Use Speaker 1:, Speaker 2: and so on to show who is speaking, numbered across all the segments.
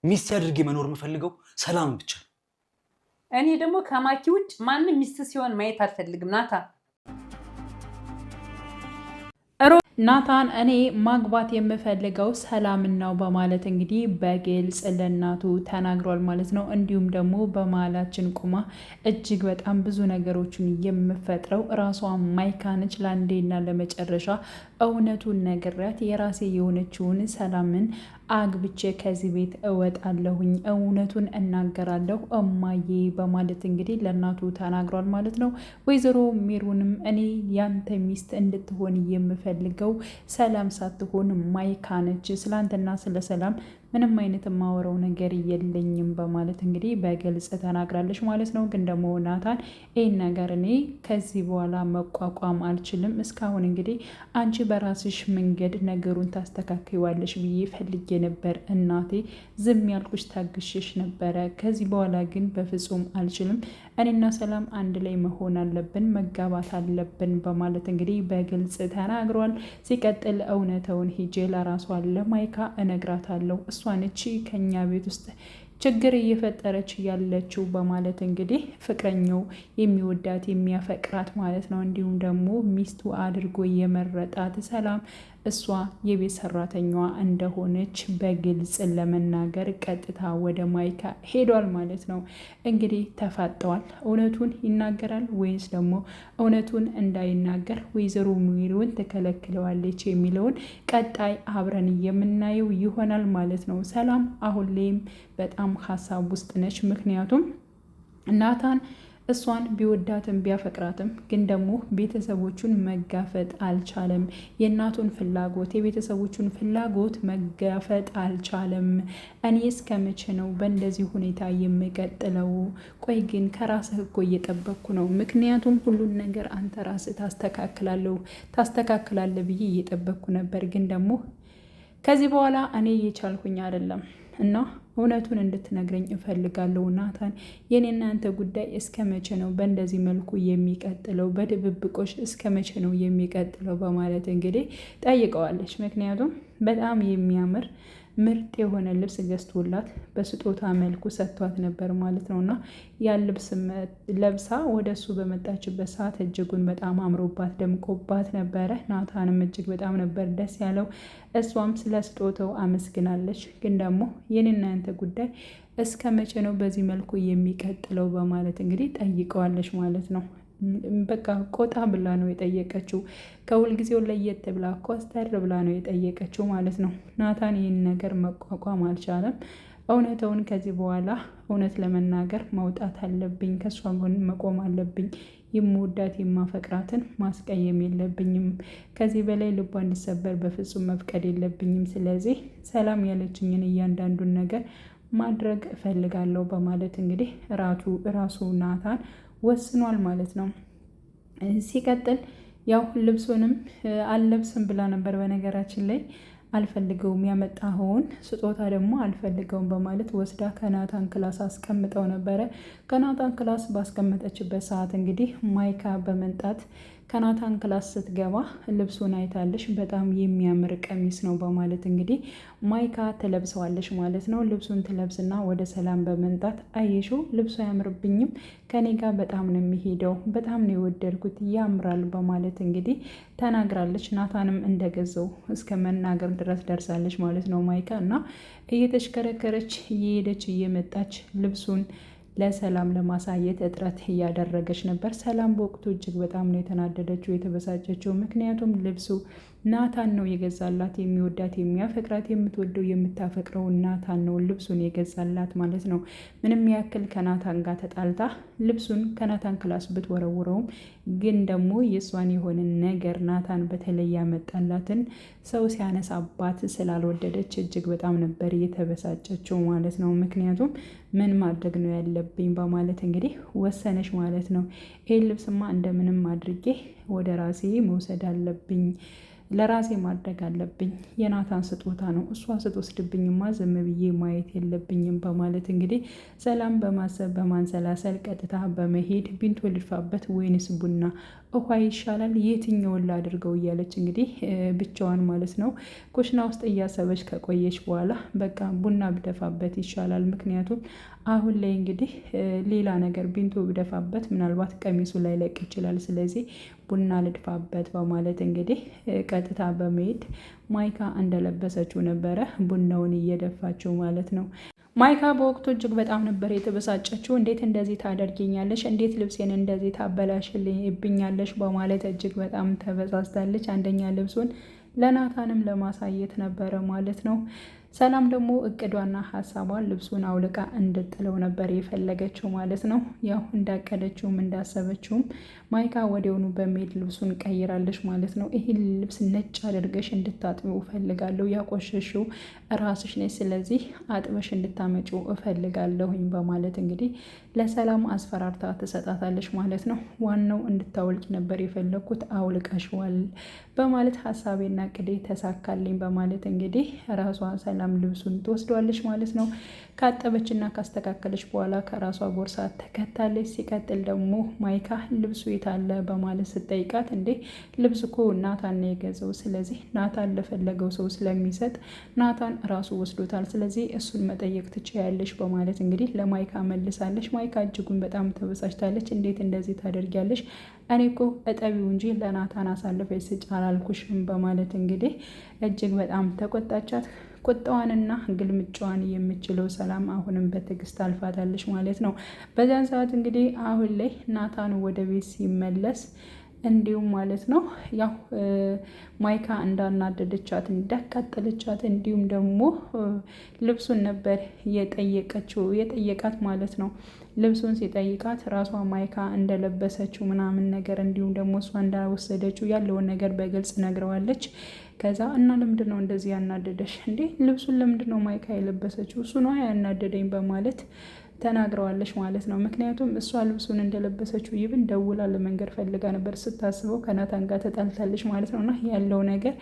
Speaker 1: ሚስት አድርጌ መኖር የምፈልገው ሰላም ብቻ።
Speaker 2: እኔ ደግሞ ከማኪ ውጭ ማንም ሚስት ሲሆን ማየት አልፈልግም። ናታን እኔ ማግባት የምፈልገው ሰላምን ነው በማለት እንግዲህ በግልጽ ለእናቱ ተናግሯል ማለት ነው። እንዲሁም ደግሞ በመሀላችን ቁማ እጅግ በጣም ብዙ ነገሮችን የምፈጥረው ራሷ ማይካ ነች። ለአንዴና ለመጨረሻ እውነቱን ነግሬያት የራሴ የሆነችውን ሰላምን አግብቼ ከዚህ ቤት እወጣለሁኝ፣ እውነቱን እናገራለሁ እማዬ በማለት እንግዲህ ለእናቱ ተናግሯል ማለት ነው። ወይዘሮ ሜሮንም እኔ ያንተ ሚስት እንድትሆን የምፈልገው ሰላም ሳትሆን ማይካ ነች፣ ስላንተና ስለ ሰላም ምንም አይነት የማወራው ነገር የለኝም በማለት እንግዲህ በግልጽ ተናግራለች ማለት ነው። ግን ደግሞ ናታን ይህን ነገር እኔ ከዚህ በኋላ መቋቋም አልችልም፣ እስካሁን እንግዲህ አንቺ በራስሽ መንገድ ነገሩን ታስተካክይዋለሽ ብዬ ፈልጌ ነበር እናቴ፣ ዝም ያልኩሽ ታግሽሽ ነበረ። ከዚህ በኋላ ግን በፍጹም አልችልም፣ እኔና ሰላም አንድ ላይ መሆን አለብን፣ መጋባት አለብን በማለት እንግዲህ በግልጽ ተናግሯል። ሲቀጥል እውነተውን ሂጄ ለራሷ ለማይካ እነግራታለሁ፣ እሷ ነች ከኛ ቤት ውስጥ ችግር እየፈጠረች ያለችው በማለት እንግዲህ ፍቅረኛው የሚወዳት የሚያፈቅራት ማለት ነው፣ እንዲሁም ደግሞ ሚስቱ አድርጎ የመረጣት ሰላም እሷ የቤት ሰራተኛዋ እንደሆነች በግልጽ ለመናገር ቀጥታ ወደ ማይካ ሄዷል ማለት ነው። እንግዲህ ተፋጠዋል። እውነቱን ይናገራል ወይስ ደግሞ እውነቱን እንዳይናገር ወይዘሮ ሜሮን ትከለክለዋለች የሚለውን ቀጣይ አብረን የምናየው ይሆናል ማለት ነው። ሰላም አሁን ላይም በጣም ሀሳብ ውስጥ ነች። ምክንያቱም ናታን እሷን ቢወዳትም ቢያፈቅራትም ግን ደግሞ ቤተሰቦቹን መጋፈጥ አልቻለም። የእናቱን ፍላጎት የቤተሰቦቹን ፍላጎት መጋፈጥ አልቻለም። እኔ እስከ መቼ ነው በእንደዚህ ሁኔታ የምቀጥለው? ቆይ ግን ከራስህ እኮ እየጠበቅኩ ነው። ምክንያቱም ሁሉን ነገር አንተ ራስህ ታስተካክላለህ ብዬ እየጠበቅኩ ነበር። ግን ደግሞ ከዚህ በኋላ እኔ እየቻልኩኝ አይደለም እና እውነቱን እንድትነግረኝ እፈልጋለሁ ናታን። የኔና አንተ ጉዳይ እስከ መቼ ነው በእንደዚህ መልኩ የሚቀጥለው? በድብብቆሽ እስከ መቼ ነው የሚቀጥለው? በማለት እንግዲህ ጠይቀዋለች። ምክንያቱም በጣም የሚያምር ምርጥ የሆነ ልብስ ገዝቶላት በስጦታ መልኩ ሰጥቷት ነበር ማለት ነው። እና ያን ልብስ ለብሳ ወደ እሱ በመጣችበት ሰዓት እጅጉን በጣም አምሮባት ደምቆባት ነበረ። ናታንም እጅግ በጣም ነበር ደስ ያለው። እሷም ስለ ስጦታው አመስግናለች። ግን ደግሞ የኔና ያንተ ጉዳይ እስከ መቼ ነው በዚህ መልኩ የሚቀጥለው? በማለት እንግዲህ ጠይቀዋለች ማለት ነው። በቃ ቆጣ ብላ ነው የጠየቀችው። ከሁልጊዜው ለየት ብላ ኮስተር ብላ ነው የጠየቀችው ማለት ነው። ናታን ይህን ነገር መቋቋም አልቻለም። እውነተውን ከዚህ በኋላ እውነት ለመናገር መውጣት አለብኝ፣ ከእሷ ጎን መቆም አለብኝ፣ የምወዳት የማፈቅራትን ማስቀየም የለብኝም፣ ከዚህ በላይ ልቧ እንዲሰበር በፍጹም መፍቀድ የለብኝም። ስለዚህ ሰላም ያለችኝን እያንዳንዱን ነገር ማድረግ እፈልጋለሁ በማለት እንግዲህ ራሱ ናታን ወስኗል ማለት ነው። ሲቀጥል ያው ልብሱንም አልለብስም ብላ ነበር። በነገራችን ላይ አልፈልገውም፣ ያመጣኸውን ስጦታ ደግሞ አልፈልገውም በማለት ወስዳ ከናታን ክላስ አስቀምጠው ነበረ። ከናታን ክላስ ባስቀመጠችበት ሰዓት እንግዲህ ማይካ በመንጣት ከናታን ክላስ ስትገባ ልብሱን አይታለሽ፣ በጣም የሚያምር ቀሚስ ነው በማለት እንግዲህ ማይካ ትለብሰዋለሽ ማለት ነው። ልብሱን ትለብስና ወደ ሰላም በመንጣት አየሹ ልብሱ አያምርብኝም፣ ከኔ ጋር በጣም ነው የሚሄደው፣ በጣም ነው የወደድኩት፣ ያምራል በማለት እንግዲህ ተናግራለች። ናታንም እንደገዛው እስከ መናገር ድረስ ደርሳለች ማለት ነው ማይካ። እና እየተሽከረከረች እየሄደች እየመጣች ልብሱን ለሰላም ለማሳየት እጥረት እያደረገች ነበር። ሰላም በወቅቱ እጅግ በጣም ነው የተናደደችው የተበሳጨችው። ምክንያቱም ልብሱ ናታን ነው የገዛላት፣ የሚወዳት የሚያፈቅራት የምትወደው የምታፈቅረው ናታን ነው ልብሱን የገዛላት ማለት ነው። ምንም ያክል ከናታን ጋር ተጣልታ ልብሱን ከናታን ክላስ ብትወረውረውም ግን ደግሞ የእሷን የሆነ ነገር ናታን በተለይ ያመጣላትን ሰው ሲያነሳባት ስላልወደደች እጅግ በጣም ነበር የተበሳጨችው ማለት ነው። ምክንያቱም ምን ማድረግ ነው ያለብኝ በማለት እንግዲህ ወሰነች ማለት ነው። ይህ ልብስማ እንደምንም አድርጌ ወደ ራሴ መውሰድ አለብኝ ለራሴ ማድረግ አለብኝ። የናታን ስጦታ ነው፣ እሷ ስትወስድብኝማ ዝም ብዬ ማየት የለብኝም በማለት እንግዲህ ሰላም በማሰብ በማንሰላሰል ቀጥታ በመሄድ ቢንቶ ልድፋበት ወይንስ ቡና ውሃ ይሻላል የትኛውን ላድርገው እያለች እንግዲህ ብቻዋን ማለት ነው ኩሽና ውስጥ እያሰበች ከቆየች በኋላ በቃ ቡና ብደፋበት ይሻላል። ምክንያቱም አሁን ላይ እንግዲህ ሌላ ነገር ቢንቶ ብደፋበት ምናልባት ቀሚሱ ላይ ለቅ ይችላል። ስለዚህ ቡና ልድፋበት በማለት እንግዲህ ቀጥታ በመሄድ ማይካ እንደለበሰችው ነበረ ቡናውን እየደፋችው ማለት ነው። ማይካ በወቅቱ እጅግ በጣም ነበር የተበሳጨችው። እንዴት እንደዚህ ታደርጊኛለሽ? እንዴት ልብሴን እንደዚህ ታበላሽልኝብኛለሽ? በማለት እጅግ በጣም ተበሳጭታለች። አንደኛ ልብሱን ለናታንም ለማሳየት ነበረ ማለት ነው። ሰላም ደግሞ እቅዷና ሀሳቧን ልብሱን አውልቃ እንድጥለው ነበር የፈለገችው ማለት ነው። ያው እንዳቀደችውም እንዳሰበችውም ማይካ ወዲያውኑ በመሄድ ልብሱን ቀይራለች ማለት ነው። ይህን ልብስ ነጭ አድርገሽ እንድታጥቢው እፈልጋለሁ፣ ያቆሸሽው ራስሽ ነች፣ ስለዚህ አጥበሽ እንድታመጪው እፈልጋለሁኝ በማለት እንግዲህ ለሰላም አስፈራርታ ትሰጣታለች ማለት ነው። ዋናው እንድታወልቂ ነበር የፈለግኩት፣ አውልቀሽዋል በማለት ሀሳቤና ቅዴ ተሳካልኝ በማለት እንግዲህ ራሷ ሰላም ልብሱን ትወስደዋለች ማለት ነው። ካጠበችና ካስተካከለች በኋላ ከራሷ ቦርሳ ተከታለች። ሲቀጥል ደግሞ ማይካ ልብሱ የታለ በማለት ስትጠይቃት እንዴ ልብስ እኮ ናታን ነው የገዛው፣ ስለዚህ ናታን ለፈለገው ሰው ስለሚሰጥ ናታን ራሱ ወስዶታል፣ ስለዚህ እሱን መጠየቅ ትችያለሽ በማለት እንግዲህ ለማይካ መልሳለች። ማይካ እጅጉን በጣም ተበሳጭታለች። እንዴት እንደዚህ ታደርጊያለሽ? እኔ እኮ እጠቢው እንጂ ለናታን አሳልፈሽ ስጭ አላልኩሽም በማለት እንግዲህ እጅግ በጣም ተቆጣቻት። ቁጣዋንና ግልምጫዋን የምችለው ሰላም አሁንም በትዕግስት አልፋታለች ማለት ነው። በዚያን ሰዓት እንግዲህ አሁን ላይ ናታን ወደ ቤት ሲመለስ እንዲሁም ማለት ነው ያው ማይካ እንዳናደደቻት እንዳቃጠለቻት እንዲሁም ደግሞ ልብሱን ነበር የጠየቃት ማለት ነው። ልብሱን ሲጠይቃት ራሷ ማይካ እንደለበሰችው ምናምን ነገር እንዲሁም ደግሞ እሷ እንዳወሰደችው ያለውን ነገር በግልጽ ነግረዋለች። ከዛ እና ለምንድን ነው እንደዚህ ያናደደሽ እንዴ? ልብሱን ለምንድን ነው ማይካ የለበሰችው? እሱ ነው ያናደደኝ በማለት ተናግረዋለች ማለት ነው። ምክንያቱም እሷ ልብሱን እንደለበሰችው ይብን ደውላ ለመንገድ ፈልጋ ነበር። ስታስበው ከናታን ጋር ተጣልታለች ማለት ነው። እና ያለው ነገር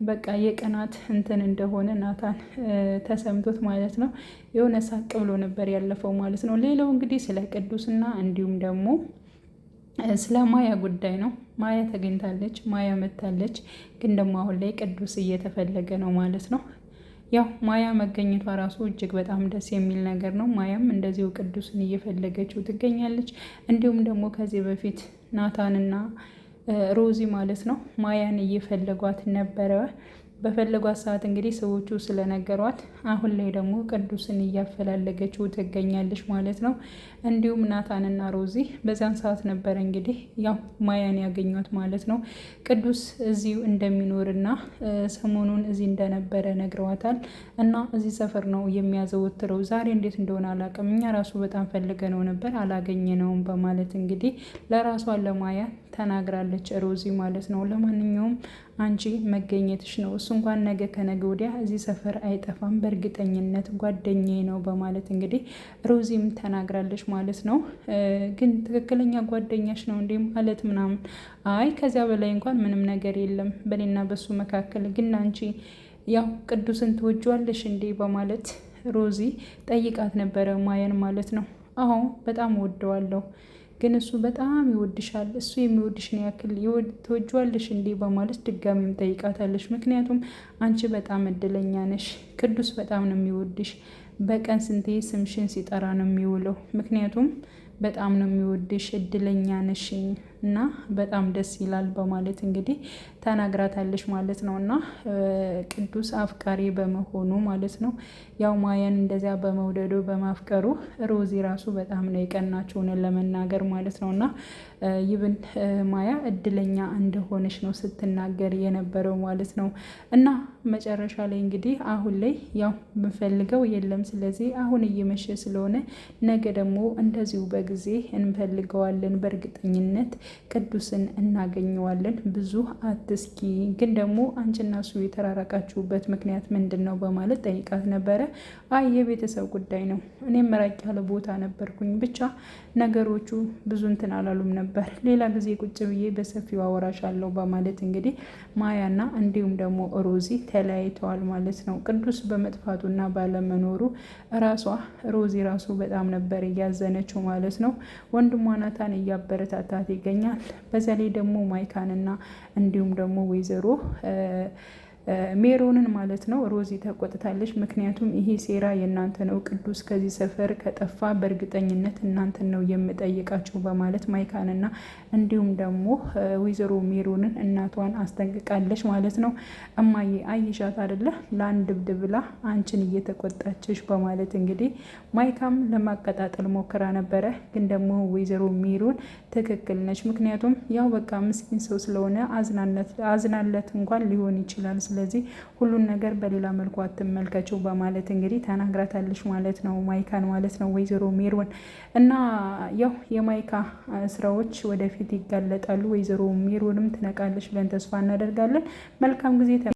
Speaker 2: በቃ የቀናት እንትን እንደሆነ ናታን ተሰምቶት ማለት ነው የሆነ ሳቅ ብሎ ነበር ያለፈው ማለት ነው። ሌላው እንግዲህ ስለ ቅዱስና እንዲሁም ደግሞ ስለ ማያ ጉዳይ ነው። ማያ ተገኝታለች፣ ማያ መታለች። ግን ደግሞ አሁን ላይ ቅዱስ እየተፈለገ ነው ማለት ነው። ያው ማያ መገኘቷ ራሱ እጅግ በጣም ደስ የሚል ነገር ነው። ማያም እንደዚሁ ቅዱስን እየፈለገችው ትገኛለች። እንዲሁም ደግሞ ከዚህ በፊት ናታንና ሮዚ ማለት ነው ማያን እየፈለጓት ነበረ። በፈለጓት ሰዓት እንግዲህ ሰዎቹ ስለነገሯት አሁን ላይ ደግሞ ቅዱስን እያፈላለገችው ትገኛለች ማለት ነው። እንዲሁም ናታንና ሮዚ በዛን ሰዓት ነበረ እንግዲህ ያው ማያን ያገኟት ማለት ነው። ቅዱስ እዚሁ እንደሚኖርና ሰሞኑን እዚህ እንደነበረ ነግረዋታል። እና እዚህ ሰፈር ነው የሚያዘወትረው። ዛሬ እንዴት እንደሆነ አላውቅም፣ እኛ ራሱ በጣም ፈልገ ነው ነበር አላገኘነውም በማለት እንግዲህ ለራሷ ለማያ ተናግራለች ሮዚ ማለት ነው። ለማንኛውም አንቺ መገኘትሽ ነው፣ እሱ እንኳን ነገ ከነገ ወዲያ እዚህ ሰፈር አይጠፋም፣ በእርግጠኝነት ጓደኛዬ ነው በማለት እንግዲህ ሮዚም ተናግራለች ማለት ነው። ግን ትክክለኛ ጓደኛሽ ነው እንዴ ማለት ምናምን፣ አይ ከዚያ በላይ እንኳን ምንም ነገር የለም በእኔና በሱ መካከል። ግን አንቺ ያው ቅዱስን ትወጂዋለሽ እንዴ በማለት ሮዚ ጠይቃት ነበረ ማየን ማለት ነው። አዎ በጣም ወደዋለሁ፣ ግን እሱ በጣም ይወድሻል፣ እሱ የሚወድሽን ያክል ትወጂዋለሽ እንዴ በማለት ድጋሚም ጠይቃታለች። ምክንያቱም አንቺ በጣም እድለኛ ነሽ፣ ቅዱስ በጣም ነው የሚወድሽ፣ በቀን ስንቴ ስምሽን ሲጠራ ነው የሚውለው። ምክንያቱም በጣም ነው የሚወድሽ፣ እድለኛ ነሽ እና በጣም ደስ ይላል በማለት እንግዲህ ተናግራታለች ማለት ነው። እና ቅዱስ አፍቃሪ በመሆኑ ማለት ነው ያው ማያን እንደዚያ በመውደዱ በማፍቀሩ ሮዚ ራሱ በጣም ነው የቀናቸውን ለመናገር ማለት ነው። እና ይብን ማያ እድለኛ እንደሆነች ነው ስትናገር የነበረው ማለት ነው። እና መጨረሻ ላይ እንግዲህ አሁን ላይ ያው የምፈልገው የለም፣ ስለዚህ አሁን እየመሸ ስለሆነ ነገ ደግሞ እንደዚሁ ጊዜ እንፈልገዋለን። በእርግጠኝነት ቅዱስን እናገኘዋለን። ብዙ አትስኪ፣ ግን ደግሞ አንቺና እሱ የተራራቃችሁበት ምክንያት ምንድን ነው በማለት ጠይቃት ነበረ። አይ የቤተሰብ ጉዳይ ነው፣ እኔም መራቅ ያለ ቦታ ነበርኩኝ፣ ብቻ ነገሮቹ ብዙ እንትን አላሉም ነበር። ሌላ ጊዜ ቁጭ ብዬ በሰፊው አወራሻለሁ በማለት እንግዲህ ማያና እንዲሁም ደግሞ ሮዚ ተለያይተዋል ማለት ነው። ቅዱስ በመጥፋቱና ባለመኖሩ ራሷ ሮዚ ራሱ በጣም ነበር እያዘነችው ማለት ነው። ወንድሟ ናታን እያበረታታት ይገኛል። በዛ ላይ ደግሞ ማይካንና እንዲሁም ደግሞ ወይዘሮ ሜሮንን ማለት ነው ሮዚ ተቆጥታለች። ምክንያቱም ይሄ ሴራ የእናንተ ነው፣ ቅዱስ ከዚህ ሰፈር ከጠፋ በእርግጠኝነት እናንተን ነው የምጠይቃችሁ በማለት ማይካንና እንዲሁም ደግሞ ወይዘሮ ሜሮንን እናቷን አስጠንቅቃለች ማለት ነው። እማዬ አይሻት አይደለ ለአንድ ብድ ብላ አንቺን እየተቆጣችሽ በማለት እንግዲህ ማይካም ለማቀጣጠል ሞክራ ነበረ። ግን ደግሞ ወይዘሮ ሜሮን ትክክል ነች። ምክንያቱም ያው በቃ ምስኪን ሰው ስለሆነ አዝናለት እንኳን ሊሆን ይችላል። ስለዚህ ሁሉን ነገር በሌላ መልኩ አትመልከችው በማለት እንግዲህ ተናግራታለች ማለት ነው፣ ማይካን ማለት ነው ወይዘሮ ሜሮን። እና ያው የማይካ ስራዎች ወደፊት ይጋለጣሉ። ወይዘሮ ሜሮንም ትነቃለች ብለን ተስፋ እናደርጋለን። መልካም ጊዜ።